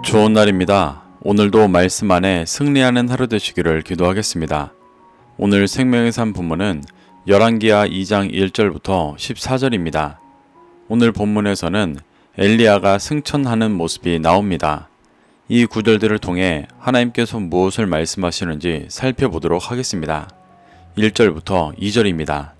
좋은 날입니다. 오늘도 말씀 안에 승리하는 하루 되시기를 기도하겠습니다. 오늘 생명의 삶 본문은 열왕기하 2장 1절부터 14절입니다. 오늘 본문에서는 엘리야가 승천하는 모습이 나옵니다. 이 구절들을 통해 하나님께서 무엇을 말씀하시는지 살펴보도록 하겠습니다. 1절부터 2절입니다.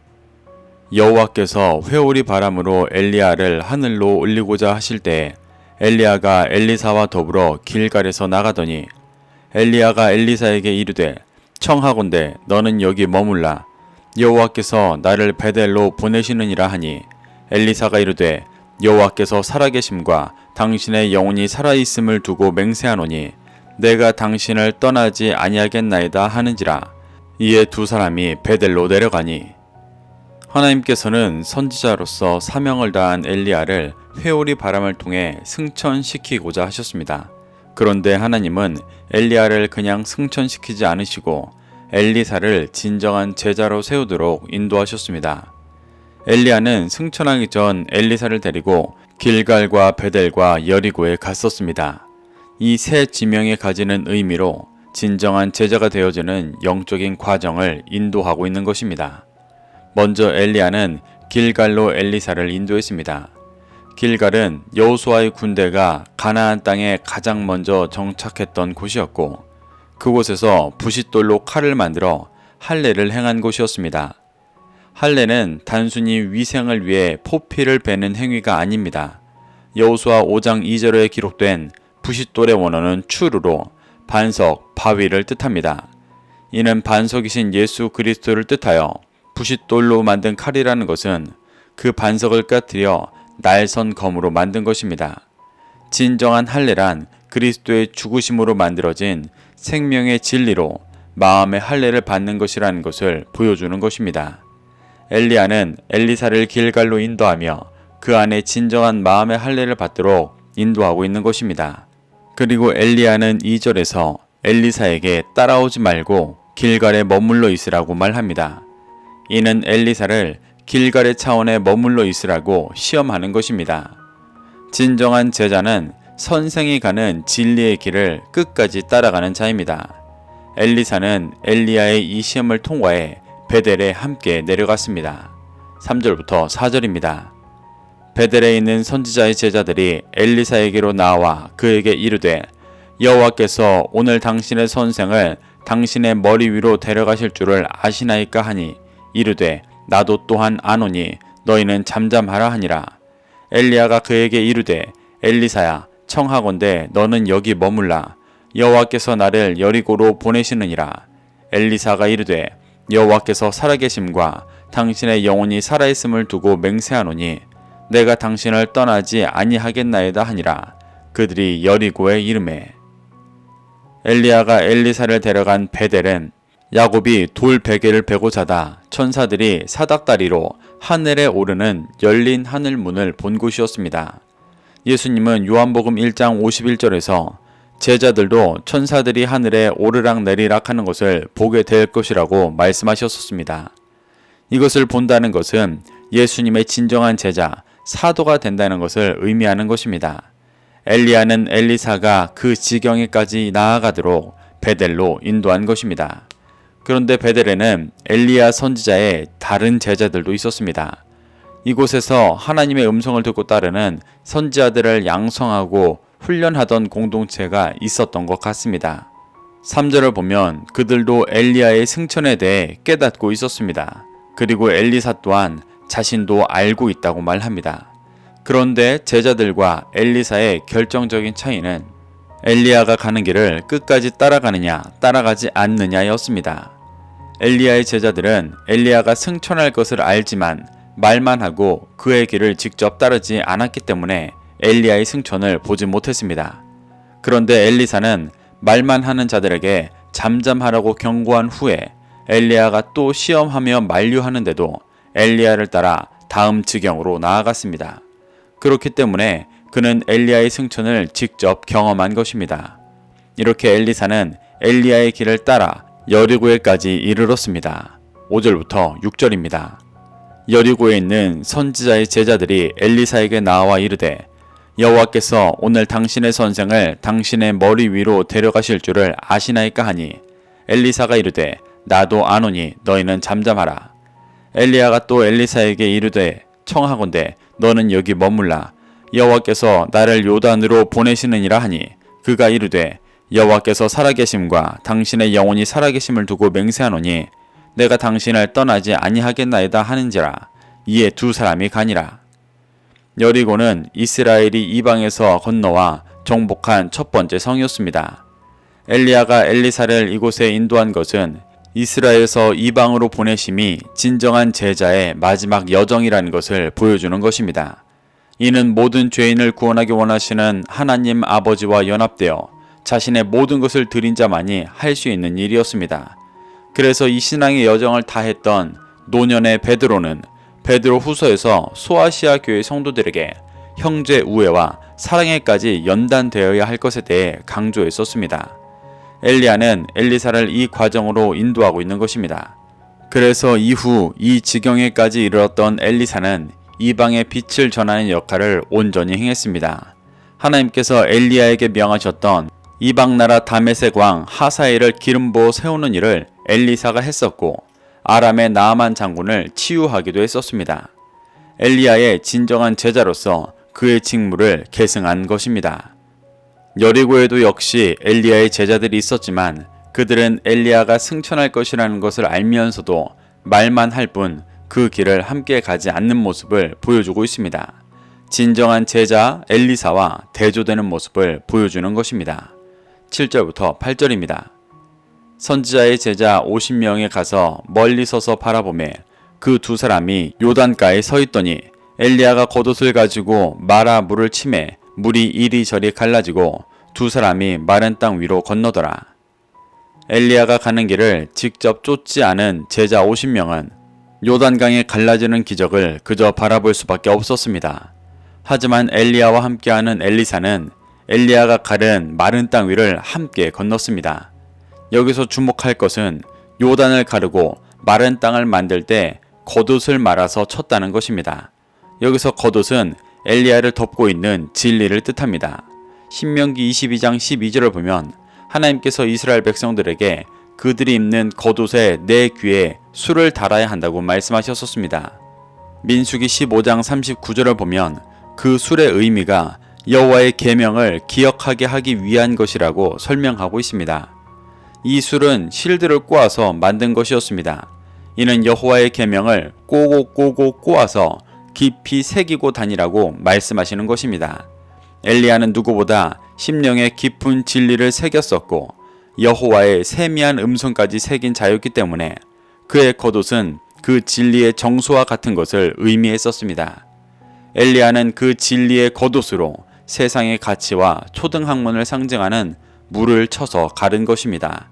여호와께서 회오리 바람으로 엘리야를 하늘로 올리고자 하실 때에 엘리야가 엘리사와 더불어 길갈에서 나가더니 엘리야가 엘리사에게 이르되 청하건대 너는 여기 머물라. 여호와께서 나를 베델로 보내시느니라 하니 엘리사가 이르되 여호와께서 살아계심과 당신의 영혼이 살아있음을 두고 맹세하노니 내가 당신을 떠나지 아니하겠나이다 하는지라. 이에 두 사람이 베델로 내려가니 하나님께서는 선지자로서 사명을 다한 엘리야를 회오리 바람을 통해 승천시키고자 하셨습니다. 그런데 하나님은 엘리야를 그냥 승천시키지 않으시고 엘리사를 진정한 제자로 세우도록 인도하셨습니다. 엘리야는 승천하기 전 엘리사를 데리고 길갈과 베델과 여리고에 갔었습니다. 이 세 지명이 가지는 의미로 진정한 제자가 되어지는 영적인 과정을 인도하고 있는 것입니다. 먼저 엘리야는 길갈로 엘리사를 인도했습니다. 길갈은 여호수아의 군대가 가나안 땅에 가장 먼저 정착했던 곳이었고 그곳에서 부싯돌로 칼을 만들어 할례를 행한 곳이었습니다. 할례는 단순히 위생을 위해 포피를 베는 행위가 아닙니다. 여호수아 5장 2절에 기록된 부싯돌의 원어는 추루로 반석, 바위를 뜻합니다. 이는 반석이신 예수 그리스도를 뜻하여 부싯돌로 만든 칼이라는 것은 그 반석을 깨뜨려 날선 검으로 만든 것입니다. 진정한 할례란 그리스도의 죽으심으로 만들어진 생명의 진리로 마음의 할례를 받는 것이라는 것을 보여주는 것입니다. 엘리야는 엘리사를 길갈로 인도하며 그 안에 진정한 마음의 할례를 받도록 인도하고 있는 것입니다. 그리고 엘리야는 2절에서 엘리사에게 따라오지 말고 길갈에 머물러 있으라고 말합니다. 이는 엘리사를 길갈의 차원에 머물러 있으라고 시험하는 것입니다. 진정한 제자는 선생이 가는 진리의 길을 끝까지 따라가는 자입니다. 엘리사는 엘리야의 이 시험을 통과해 베델에 함께 내려갔습니다. 3절부터 4절입니다. 베델에 있는 선지자의 제자들이 엘리사에게로 나와 그에게 이르되 여호와께서 오늘 당신의 선생을 당신의 머리 위로 데려가실 줄을 아시나이까 하니 이르되 나도 또한 아노니 너희는 잠잠하라 하니라. 엘리야가 그에게 이르되 엘리사야 청하건대 너는 여기 머물라. 여호와께서 나를 여리고로 보내시느니라. 엘리사가 이르되 여호와께서 살아계심과 당신의 영혼이 살아있음을 두고 맹세하노니 내가 당신을 떠나지 아니하겠나이다 하니라. 그들이 여리고에 이르매. 엘리야가 엘리사를 데려간 베델은 야곱이 돌 베개를 베고 자다 천사들이 사닥다리로 하늘에 오르는 열린 하늘문을 본 곳이었습니다. 예수님은 요한복음 1장 51절에서 제자들도 천사들이 하늘에 오르락 내리락 하는 것을 보게 될 것이라고 말씀하셨습니다. 이것을 본다는 것은 예수님의 진정한 제자, 사도가 된다는 것을 의미하는 것입니다. 엘리야는 엘리사가 그 지경에까지 나아가도록 베델로 인도한 것입니다. 그런데 베델에는 엘리야 선지자의 다른 제자들도 있었습니다. 이곳에서 하나님의 음성을 듣고 따르는 선지자들을 양성하고 훈련하던 공동체가 있었던 것 같습니다. 3절을 보면 그들도 엘리야의 승천에 대해 깨닫고 있었습니다. 그리고 엘리사 또한 자신도 알고 있다고 말합니다. 그런데 제자들과 엘리사의 결정적인 차이는 엘리야가 가는 길을 끝까지 따라가느냐 따라가지 않느냐였습니다. 엘리야의 제자들은 엘리야가 승천할 것을 알지만 말만 하고 그의 길을 직접 따르지 않았기 때문에 엘리야의 승천을 보지 못했습니다. 그런데 엘리사는 말만 하는 자들에게 잠잠하라고 경고한 후에 엘리야가 또 시험하며 만류하는데도 엘리야를 따라 다음 지경으로 나아갔습니다. 그렇기 때문에 그는 엘리야의 승천을 직접 경험한 것입니다. 이렇게 엘리사는 엘리야의 길을 따라 여리고에까지 이르렀습니다. 5절부터 6절입니다. 여리고에 있는 선지자의 제자들이 엘리사에게 나와 이르되 여호와께서 오늘 당신의 선생을 당신의 머리 위로 데려가실 줄을 아시나이까 하니 엘리사가 이르되 나도 아노니 너희는 잠잠하라. 엘리야가 또 엘리사에게 이르되 청하건대 너는 여기 머물라. 여호와께서 나를 요단으로 보내시느니라 하니 그가 이르되 여호와께서 살아계심과 당신의 영혼이 살아계심을 두고 맹세하노니 내가 당신을 떠나지 아니하겠나이다 하는지라. 이에 두 사람이 가니라. 여리고는 이스라엘이 이방에서 건너와 정복한 첫 번째 성이었습니다. 엘리야가 엘리사를 이곳에 인도한 것은 이스라엘에서 이방으로 보내심이 진정한 제자의 마지막 여정이라는 것을 보여주는 것입니다. 이는 모든 죄인을 구원하기 원하시는 하나님 아버지와 연합되어 자신의 모든 것을 드린 자만이 할 수 있는 일이었습니다. 그래서 이 신앙의 여정을 다했던 노년의 베드로는 베드로 후서에서 소아시아 교회 성도들에게 형제 우애와 사랑에까지 연단되어야 할 것에 대해 강조했었습니다. 엘리야는 엘리사를 이 과정으로 인도하고 있는 것입니다. 그래서 이후 이 지경에까지 이르렀던 엘리사는 이방의 빛을 전하는 역할을 온전히 행했습니다. 하나님께서 엘리야에게 명하셨던 이방 나라 다메섹 왕 하사엘을 기름 부어 세우는 일을 엘리사가 했었고 아람의 나아만 장군을 치유하기도 했었습니다. 엘리야의 진정한 제자로서 그의 직무를 계승한 것입니다. 여리고에도 역시 엘리야의 제자들이 있었지만 그들은 엘리야가 승천할 것이라는 것을 알면서도 말만 할 뿐 그 길을 함께 가지 않는 모습을 보여주고 있습니다. 진정한 제자 엘리사와 대조되는 모습을 보여주는 것입니다. 7절부터 8절입니다. 선지자의 제자 50명에 가서 멀리 서서 바라보매 그 두 사람이 요단가에 서 있더니 엘리야가 겉옷을 가지고 마라 물을 치매 물이 이리저리 갈라지고 두 사람이 마른 땅 위로 건너더라. 엘리야가 가는 길을 직접 쫓지 않은 제자 50명은 요단강에 갈라지는 기적을 그저 바라볼 수밖에 없었습니다. 하지만 엘리야와 함께하는 엘리사는 엘리야가 가른 마른 땅 위를 함께 건넜습니다. 여기서 주목할 것은 요단을 가르고 마른 땅을 만들 때 겉옷을 말아서 쳤다는 것입니다. 여기서 겉옷은 엘리야를 덮고 있는 진리를 뜻합니다. 신명기 22장 12절을 보면 하나님께서 이스라엘 백성들에게 그들이 입는 겉옷에 내 귀에 술을 달아야 한다고 말씀하셨었습니다. 민수기 15장 39절을 보면 그 술의 의미가 여호와의 계명을 기억하게 하기 위한 것이라고 설명하고 있습니다. 이 술은 실드를 꼬아서 만든 것이었습니다. 이는 여호와의 계명을 꼬고 꼬아서 깊이 새기고 다니라고 말씀하시는 것입니다. 엘리야는 누구보다 심령에 깊은 진리를 새겼었고 여호와의 세미한 음성까지 새긴 자였기 때문에 그의 겉옷은 그 진리의 정수와 같은 것을 의미했었습니다. 엘리야는 그 진리의 겉옷으로 세상의 가치와 초등학문을 상징하는 물을 쳐서 가른 것입니다.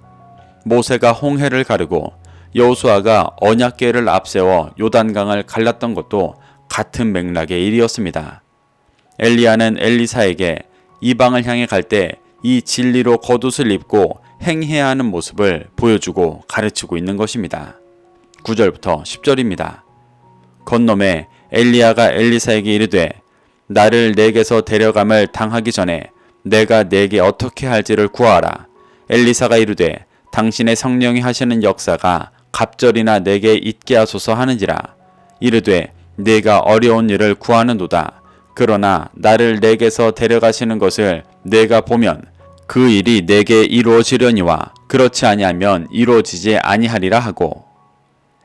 모세가 홍해를 가르고 여호수아가 언약궤를 앞세워 요단강을 갈랐던 것도 같은 맥락의 일이었습니다. 엘리야는 엘리사에게 이방을 향해 갈 때 이 진리로 겉옷을 입고 행해야 하는 모습을 보여주고 가르치고 있는 것입니다. 9절부터 10절입니다. 건너매 엘리야가 엘리사에게 이르되 나를 내게서 데려감을 당하기 전에 내가 내게 어떻게 할지를 구하라. 엘리사가 이르되 당신의 성령이 하시는 역사가 갑절이나 내게 있게 하소서 하는지라. 이르되 내가 어려운 일을 구하는도다. 그러나 나를 내게서 데려가시는 것을 내가 보면 그 일이 내게 이루어지려니와 그렇지 아니하면 이루어지지 아니하리라 하고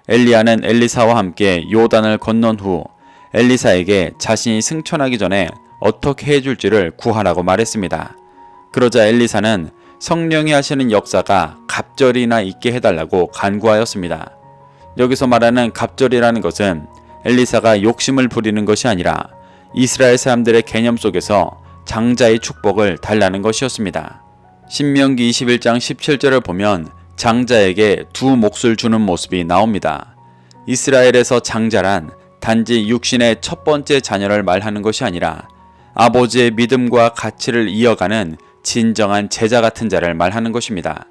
엘리야는 엘리사와 함께 요단을 건넌 후 엘리사에게 자신이 승천하기 전에 어떻게 해줄지를 구하라고 말했습니다. 그러자 엘리사는 성령이 하시는 역사가 갑절이나 있게 해달라고 간구하였습니다. 여기서 말하는 갑절이라는 것은 엘리사가 욕심을 부리는 것이 아니라 이스라엘 사람들의 개념 속에서 장자의 축복을 달라는 것이었습니다. 신명기 21장 17절을 보면 장자에게 두 몫을 주는 모습이 나옵니다. 이스라엘에서 장자란 단지 육신의 첫 번째 자녀를 말하는 것이 아니라 아버지의 믿음과 가치를 이어가는 진정한 제자 같은 자를 말하는 것입니다.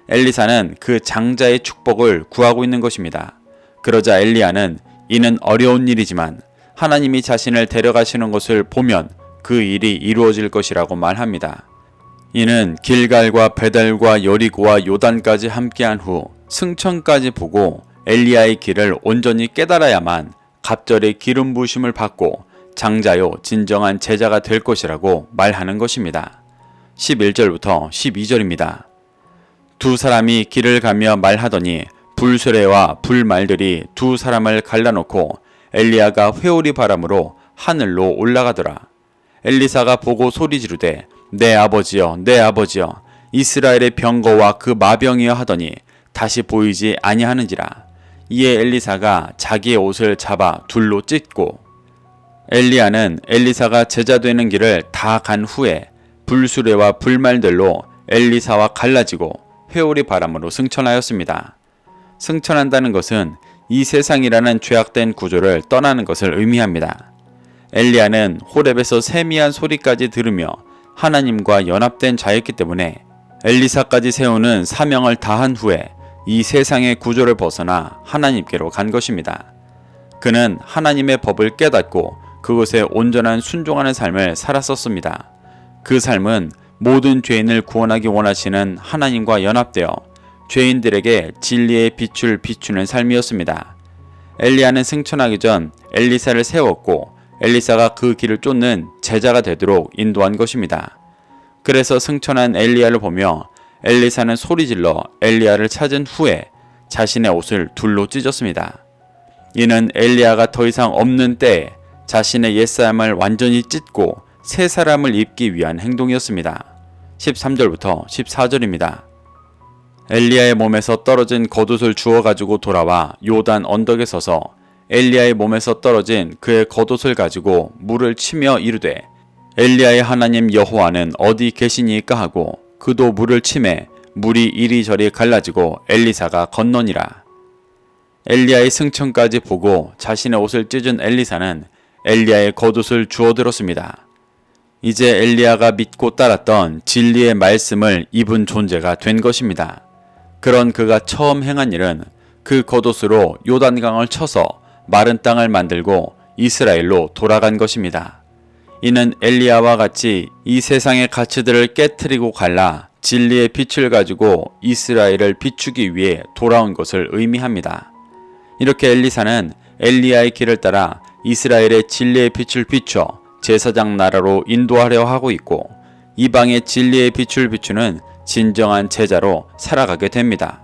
엘리사는 그 장자의 축복을 구하고 있는 것입니다. 그러자 엘리야는 이는 어려운 일이지만 하나님이 자신을 데려가시는 것을 보면 그 일이 이루어질 것이라고 말합니다. 이는 길갈과 베델과 여리고와 요단까지 함께한 후 승천까지 보고 엘리야의 길을 온전히 깨달아야만 갑절의 기름 부으심을 받고 장자요 진정한 제자가 될 것이라고 말하는 것입니다. 11절부터 12절입니다. 두 사람이 길을 가며 말하더니 불수레와 불말들이 두 사람을 갈라놓고 엘리야가 회오리 바람으로 하늘로 올라가더라. 엘리사가 보고 소리 지르되 내 아버지여 내 아버지여 이스라엘의 병거와 그 마병이여 하더니 다시 보이지 아니하는지라. 이에 엘리사가 자기의 옷을 잡아 둘로 찢고 엘리야는 엘리사가 제자 되는 길을 다 간 후에 불수레와 불말들로 엘리사와 갈라지고 회오리 바람으로 승천하였습니다. 승천한다는 것은 이 세상이라는 죄악된 구조를 떠나는 것을 의미합니다. 엘리야는 호렙에서 세미한 소리까지 들으며 하나님과 연합된 자였기 때문에 엘리사까지 세우는 사명을 다한 후에 이 세상의 구조를 벗어나 하나님께로 간 것입니다. 그는 하나님의 법을 깨닫고 그것에 온전한 순종하는 삶을 살았었습니다. 그 삶은 모든 죄인을 구원하기 원하시는 하나님과 연합되어 죄인들에게 진리의 빛을 비추는 삶이었습니다. 엘리야는 승천하기 전 엘리사를 세웠고 엘리사가 그 길을 쫓는 제자가 되도록 인도한 것입니다. 그래서 승천한 엘리야를 보며 엘리사는 소리질러 엘리야를 찾은 후에 자신의 옷을 둘로 찢었습니다. 이는 엘리야가 더 이상 없는 때에 자신의 옛사람을 완전히 찢고 새 사람을 입기 위한 행동이었습니다. 13절부터 14절입니다. 엘리야의 몸에서 떨어진 겉옷을 주워 가지고 돌아와 요단 언덕에 서서 엘리야의 몸에서 떨어진 그의 겉옷을 가지고 물을 치며 이르되 엘리야의 하나님 여호와는 어디 계시니까 하고 그도 물을 치매 물이 이리저리 갈라지고 엘리사가 건너니라. 엘리야의 승천까지 보고 자신의 옷을 찢은 엘리사는 엘리야의 겉옷을 주워 들었습니다. 이제 엘리야가 믿고 따랐던 진리의 말씀을 입은 존재가 된 것입니다. 그런 그가 처음 행한 일은 그 겉옷으로 요단강을 쳐서 마른 땅을 만들고 이스라엘로 돌아간 것입니다. 이는 엘리야와 같이 이 세상의 가치들을 깨트리고 갈라 진리의 빛을 가지고 이스라엘을 비추기 위해 돌아온 것을 의미합니다. 이렇게 엘리사는 엘리야의 길을 따라 이스라엘의 진리의 빛을 비춰 제사장 나라로 인도하려 하고 있고 이방의 진리의 빛을 비추는 진정한 제자로 살아가게 됩니다.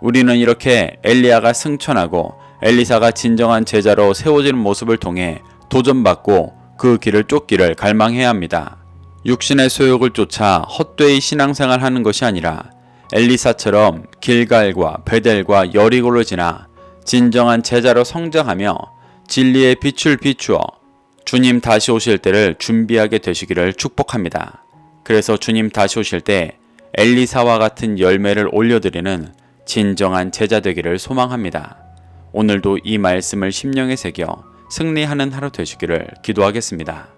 우리는 이렇게 엘리야가 승천하고 엘리사가 진정한 제자로 세워지는 모습을 통해 도전받고 그 길을 쫓기를 갈망해야 합니다. 육신의 소욕을 쫓아 헛되이 신앙생활 하는 것이 아니라 엘리사처럼 길갈과 베델과 여리고를 지나 진정한 제자로 성장하며 진리의 빛을 비추어 주님 다시 오실 때를 준비하게 되시기를 축복합니다. 그래서 주님 다시 오실 때 엘리사와 같은 열매를 올려드리는 진정한 제자 되기를 소망합니다. 오늘도 이 말씀을 심령에 새겨 승리하는 하루 되시기를 기도하겠습니다.